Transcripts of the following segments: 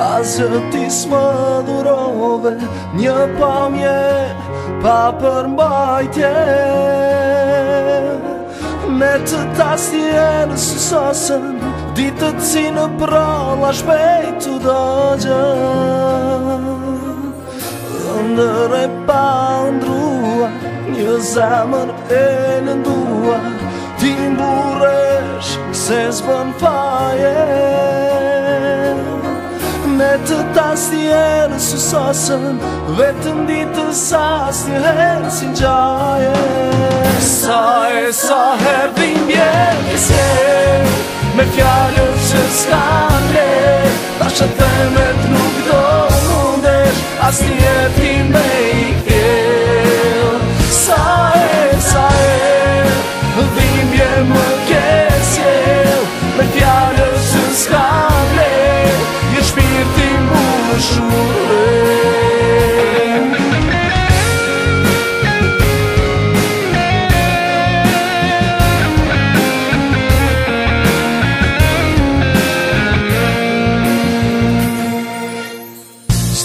Asgjë ti s'më dhurove, një pamje pa përmbajtje. Me të tasje në susosën, ditët si në pralla shpejt të dëgjë. Ndër e pa ndrua, një zemër e lëndua, ti mburesh se s'bën faje. Me të tasje në susosën, vetëm ditës asnjë herë si ngjaje. Sa herë dhimbje me fjallët që s'kan le, tash të themet nuk do mundesh asnjëti me i kthell. Sa herë dhimbje më ke sjell, me fjallët që s'kan le, një shpirtin bushur.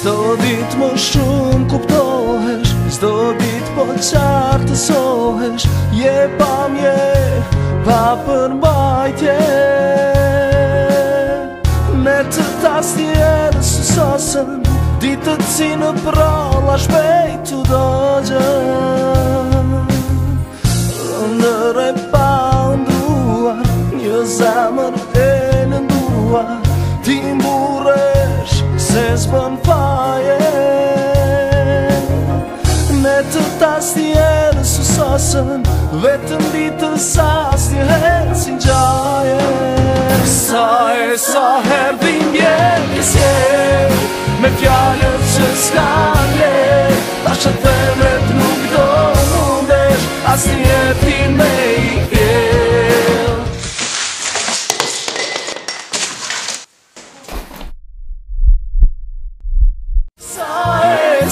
Çdo ditë më shumë kuptohesh, çdo ditë po qartësohesh, je pamje pa përmbajtje. Me të tasje në susosën, ditët si në pralla shpejt të dëgjë. Ndër e pa ndruar, një zemër e lënduar, ti mburesh se s'bën faje. Me të tasje në susosën, vetëm ditës asnjë herë si ngjaje. Sa herë dhimbje me fjallët që s'kan le, tash të themet nuk do mundesh asnjëti me i kthell. Sa herë